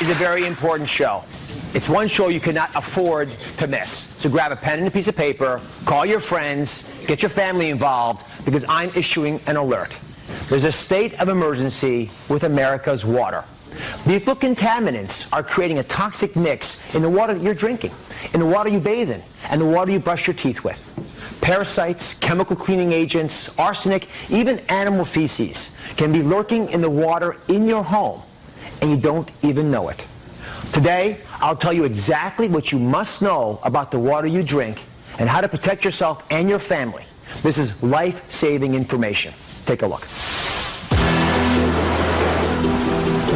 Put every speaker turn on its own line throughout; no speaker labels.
is a very important show. It's one show you cannot afford to miss. So grab a pen and a piece of paper, call your friends, get your family involved, because I'm issuing an alert. There's a state of emergency with America's water. Lethal contaminants are creating a toxic mix in the water that you're drinking, in the water you bathe in, and the water you brush your teeth with. Parasites, chemical cleaning agents, arsenic, even animal feces can be lurking in the water in your home, and you don't even know it. Today, I'll tell you exactly what you must know about the water you drink and how to protect yourself and your family. This is life-saving information. Take a look.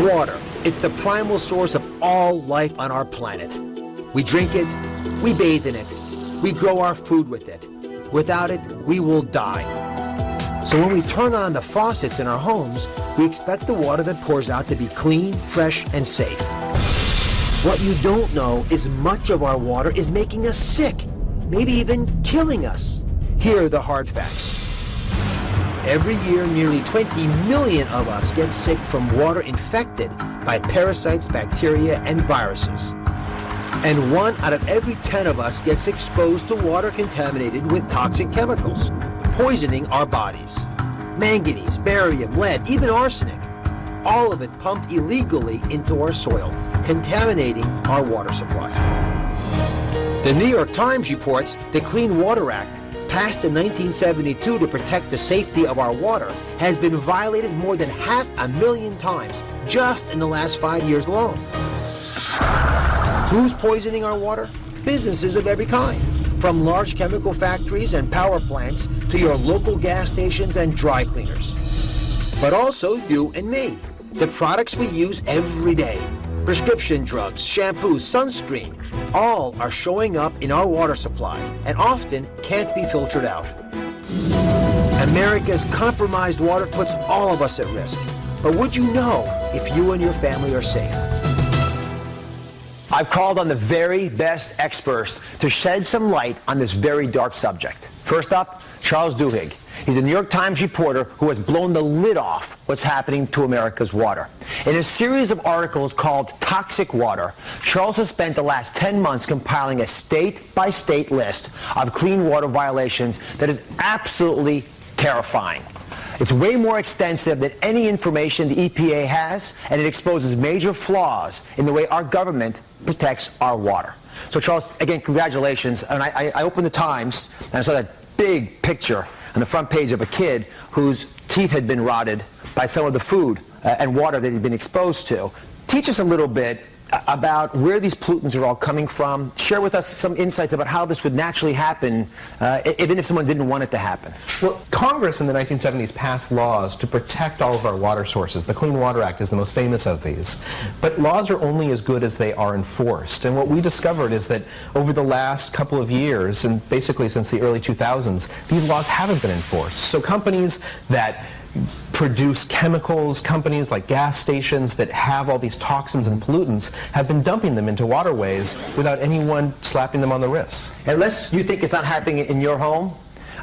Water. It's the primal source of all life on our planet. We drink it, we bathe in it, we grow our food with it. Without it, we will die. So when we turn on the faucets in our homes, we expect the water that pours out to be clean, fresh, and safe. What you don't know is much of our water is making us sick, maybe even killing us. Here are the hard facts. Every year, nearly 20 million of us get sick from water infected by parasites, bacteria, and viruses. And 1 out of every 10 of us gets exposed to water contaminated with toxic chemicals, poisoning our bodies. Manganese, barium, lead, even arsenic. All of it pumped illegally into our soil, contaminating our water supply. The New York Times reports the Clean Water Act, passed in 1972 to protect the safety of our water, has been violated more than 500,000 times just in the last 5 years alone. Who's poisoning our water? Businesses of every kind, from large chemical factories and power plants to your local gas stations and dry cleaners. But also you and me, the products we use every day. Prescription drugs, shampoos, sunscreen, all are showing up in our water supply and often can't be filtered out. America's compromised water puts all of us at risk. But would you know if you and your family are safe? I've called on the very best experts to shed some light on this very dark subject. First up, Charles Duhigg. He's a New York Times reporter who has blown the lid off what's happening to America's water. In a series of articles called Toxic Water, Charles has spent the last 10 months compiling a state-by-state list of clean water violations that is absolutely terrifying. It's way more extensive than any information the EPA has, and it exposes major flaws in the way our government protects our water. So Charles, again, congratulations. And I opened the Times, and I saw that big picture on the front page of a kid whose teeth had been rotted by some of the food and water that he'd been exposed to. Teach us a little bit about where these pollutants are all coming from. Share with us some insights about how this would naturally happen, even if someone didn't want it to happen.
Well, Congress in the 1970s passed laws to protect all of our water sources. The Clean Water Act is the most famous of these. But laws are only as good as they are enforced. And what we discovered is that over the last couple of years, and basically since the early 2000s, these laws haven't been enforced. So companies that produce chemicals, companies like gas stations that have all these toxins and pollutants have been dumping them into waterways without anyone slapping them on the wrist.
Unless you think it's not happening in your home,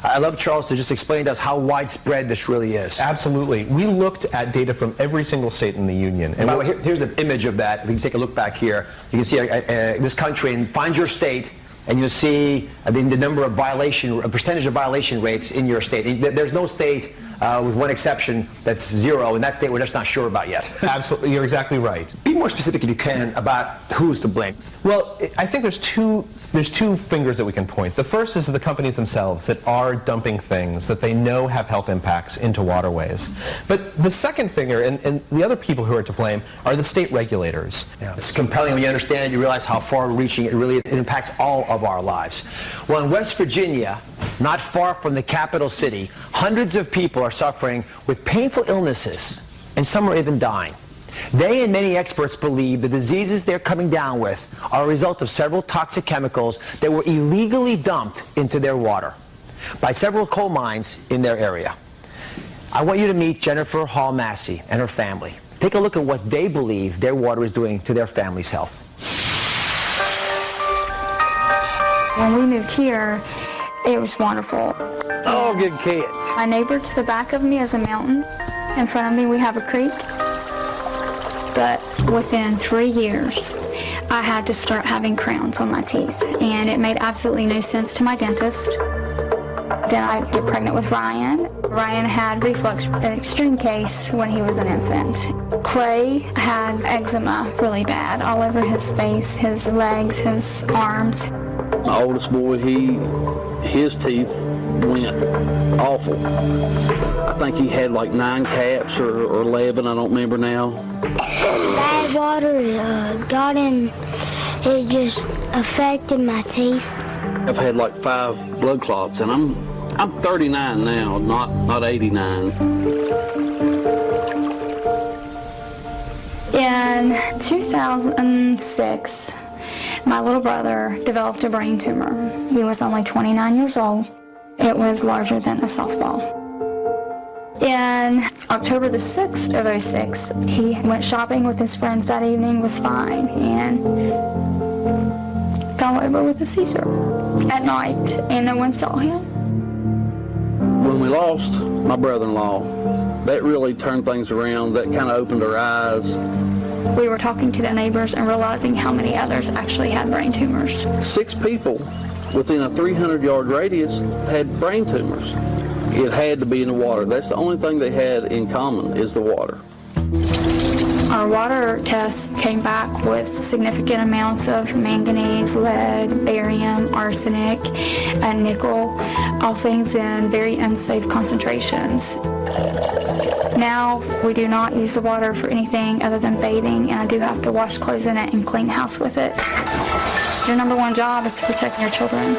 I'd love Charles to just explain to us how widespread this really is.
Absolutely. We looked at data from every single state in the union.
And by the way, here's the image of that. If you can take a look back here, you can see this country, and find your state, and you'll see the number of percentage of violation rates in your state. There's no state, with one exception, that's zero, and that state we're just not sure about yet.
Absolutely, you're exactly right.
Be more specific if you can about who's to blame.
Well, I think there's two fingers that we can point. The first is the companies themselves that are dumping things that they know have health impacts into waterways. But the second finger, and the other people who are to blame, are the state regulators.
Yeah. It's compelling when you understand it, you realize how far-reaching it really is. It impacts all of our lives. Well, in West Virginia, not far from the capital city, hundreds of people are suffering with painful illnesses, and some are even dying. They and many experts believe the diseases they're coming down with are a result of several toxic chemicals that were illegally dumped into their water by several coal mines in their area. I want you to meet Jennifer Hall Massey and her family. Take a look at what they believe their water is doing to their family's health.
When we moved here, it was wonderful.
Oh, good kids.
My neighbor to the back of me is a mountain. In front of me we have a creek. But Within 3 years, I had to start having crowns on my teeth, and it made absolutely no sense to my dentist. Then I get pregnant with Ryan. Ryan had reflux, an extreme case when he was an infant. Clay had eczema really bad all over his face, his legs, his arms.
My oldest boy, his teeth went awful. I think he had like 9 caps or 11, I don't remember now.
Bad water got in, it just affected my teeth.
I've had like 5 blood clots, and I'm 39 now, not 89.
In 2006, my little brother developed a brain tumor. He was only 29 years old. It was larger than a softball. In October the 6th of 06, he went shopping with his friends that evening, was fine, and fell over with a seizure at night, and no one saw him.
When we lost my brother-in-law, that really turned things around. That kind of opened our eyes.
We were talking to the neighbors and realizing how many others actually had brain tumors.
6 people within a 300-yard radius had brain tumors. It had to be in the water. That's the only thing they had in common is the water.
Our water test came back with significant amounts of manganese, lead, barium, arsenic, and nickel, all things in very unsafe concentrations. Now we do not use the water for anything other than bathing, and I do have to wash clothes in it and clean the house with it. Your number one job is to protect your children.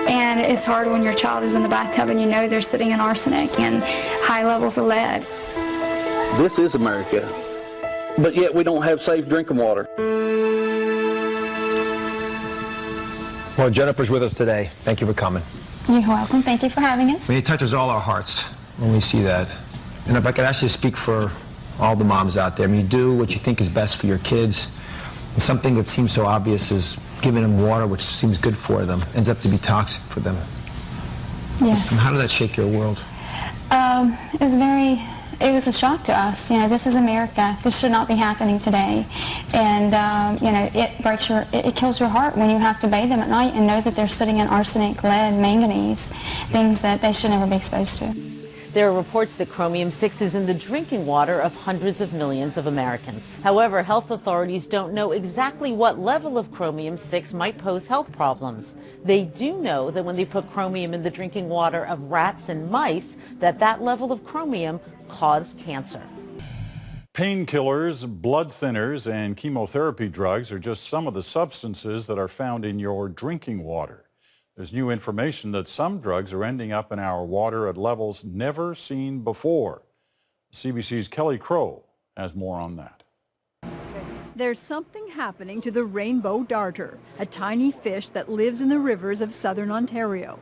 And it's hard when your child is in the bathtub and you know they're sitting in arsenic and high levels of lead.
This is America, but yet we don't have safe drinking water.
Well, Jennifer's with us today. Thank you for coming.
You're welcome. Thank you for having us.
I mean, it touches all our hearts when we see that. And if I could ask you to speak for all the moms out there, I mean, you do what you think is best for your kids. And something that seems so obvious is giving them water, which seems good for them, ends up to be toxic for them.
Yes.
And how did that shake your world?
It was a shock to us. You know, this is America. This should not be happening today. And, you know, it kills your heart when you have to bathe them at night and know that they're sitting in arsenic, lead, manganese, things that they should never be exposed to.
There are reports that chromium-6 is in the drinking water of hundreds of millions of Americans. However, health authorities don't know exactly what level of chromium-6 might pose health problems. They do know that when they put chromium in the drinking water of rats and mice, that level of chromium caused cancer.
Painkillers, blood thinners, and chemotherapy drugs are just some of the substances that are found in your drinking water. There's new information that some drugs are ending up in our water at levels never seen before. CBC's Kelly Crow has more on that.
There's something happening to the rainbow darter, a tiny fish that lives in the rivers of southern Ontario.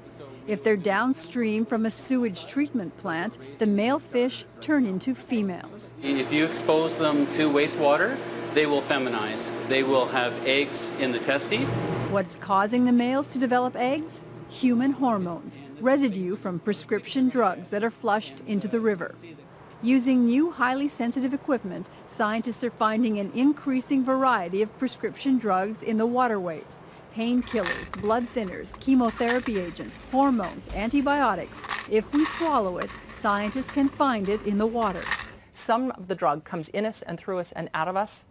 If they're downstream from a sewage treatment plant, the male fish turn into females.
If you expose them to wastewater, they will feminize. They will have eggs in the testes.
What's causing the males to develop eggs? Human hormones, residue from prescription drugs that are flushed into the river. Using new highly sensitive equipment, scientists are finding an increasing variety of prescription drugs in the waterways. Painkillers, blood thinners, chemotherapy agents, hormones, antibiotics. If we swallow it, scientists can find it in the water.
Some of the drug comes in us and through us and out of us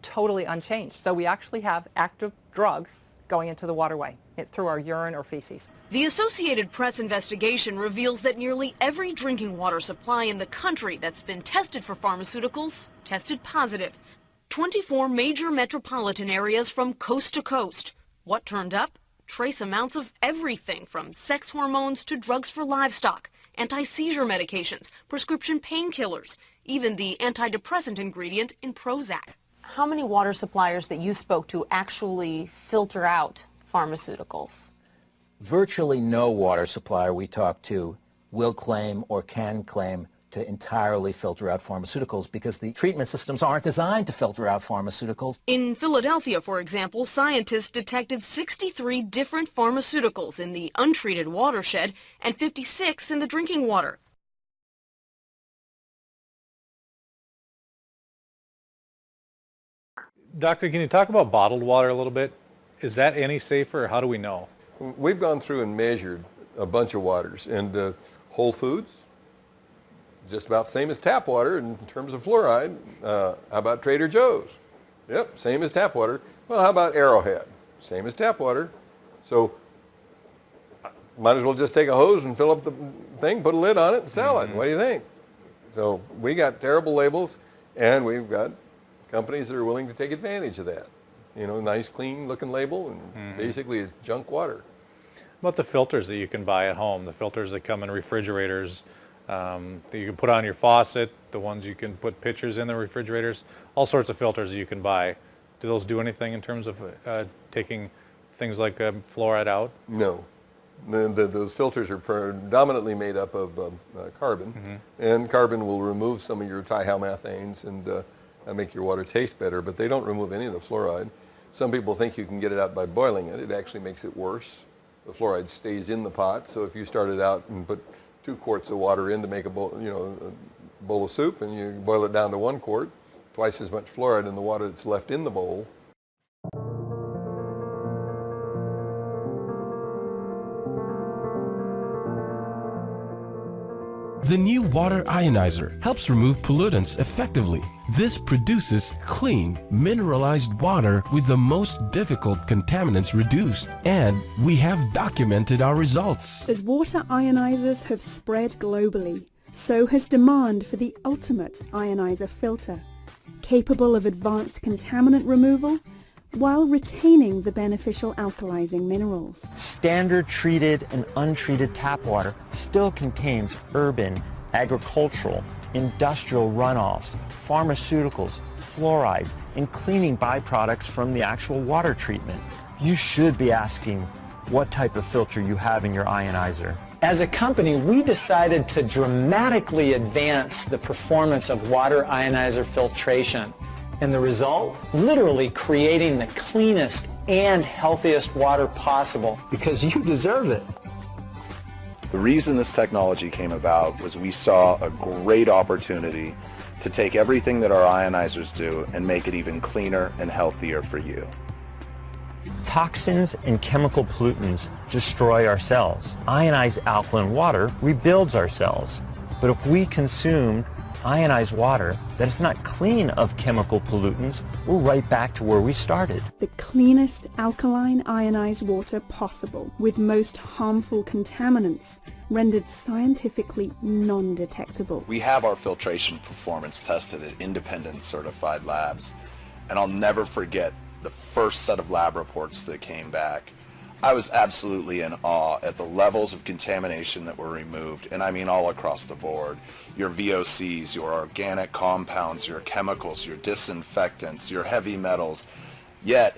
totally unchanged. So we actually have active drugs going into the waterway through our urine or feces.
The Associated Press investigation reveals that nearly every drinking water supply in the country that's been tested for pharmaceuticals tested positive. 24 major metropolitan areas from coast to coast. What turned up? Trace amounts of everything from sex hormones to drugs for livestock, anti-seizure medications, prescription painkillers, even the antidepressant ingredient in Prozac.
How many water suppliers that you spoke to actually filter out pharmaceuticals?
Virtually no water supplier we talk to will claim or can claim to entirely filter out pharmaceuticals because the treatment systems aren't designed to filter out pharmaceuticals.
In Philadelphia, for example, scientists detected 63 different pharmaceuticals in the untreated watershed and 56 in the drinking water.
Doctor, can you talk about bottled water a little bit? Is that any safer, or how do we know?
We've gone through and measured a bunch of waters, and Whole Foods, just about the same as tap water in terms of fluoride. How about Trader Joe's? Yep, same as tap water. Well, how about Arrowhead? Same as tap water. So might as well just take a hose and fill up the thing, put a lid on it, and sell it. What do you think? So we got terrible labels, and we've got companies that are willing to take advantage of that. You know, nice, clean-looking label, and basically it's junk water.
What about the filters that you can buy at home? The filters that come in refrigerators that you can put on your faucet, the ones you can put pitchers in the refrigerators, all sorts of filters that you can buy. Do those do anything in terms of taking things like fluoride out?
No. Those filters are predominantly made up of carbon, and carbon will remove some of your thihalmethanes and make your water taste better, but they don't remove any of the fluoride. Some people think you can get it out by boiling it. It actually makes it worse. The fluoride stays in the pot, so if you started out and put 2 quarts of water in to make a bowl, a bowl of soup, and you boil it down to 1 quart, twice as much fluoride in the water that's left in the bowl.
The new water ionizer helps remove pollutants effectively. This produces clean, mineralized water with the most difficult contaminants reduced, and we have documented our results.
As water ionizers have spread globally, so has demand for the ultimate ionizer filter, capable of advanced contaminant removal while retaining the beneficial alkalizing minerals.
Standard treated and untreated tap water still contains urban, agricultural, industrial runoffs, pharmaceuticals, fluorides, and cleaning byproducts from the actual water treatment. You should be asking what type of filter you have in your ionizer.
As a company, we decided to dramatically advance the performance of water ionizer filtration. And the result? Literally creating the cleanest and healthiest water possible, because you deserve it.
The reason this technology came about was we saw a great opportunity to take everything that our ionizers do and make it even cleaner and healthier for you.
Toxins and chemical pollutants destroy our cells. Ionized alkaline water rebuilds our cells. But if we consume ionized water that is not clean of chemical pollutants, we're right back to where we started.
The cleanest alkaline ionized water possible, with most harmful contaminants rendered scientifically non-detectable.
We have our filtration performance tested at independent certified labs, and I'll never forget the first set of lab reports that came back. I was absolutely in awe at the levels of contamination that were removed, and I mean all across the board. Your VOCs, your organic compounds, your chemicals, your disinfectants, your heavy metals, yet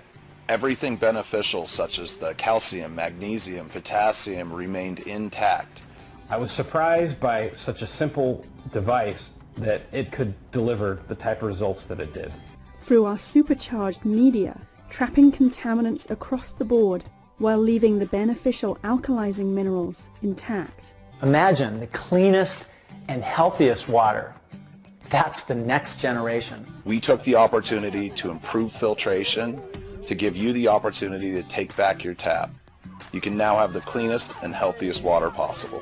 everything beneficial such as the calcium, magnesium, potassium remained intact.
I was surprised by such a simple device that it could deliver the type of results that it did.
Through our supercharged media, trapping contaminants across the board, while leaving the beneficial alkalizing minerals intact.
Imagine the cleanest and healthiest water. That's the next generation.
We took the opportunity to improve filtration, to give you the opportunity to take back your tap. You can now have the cleanest and healthiest water possible.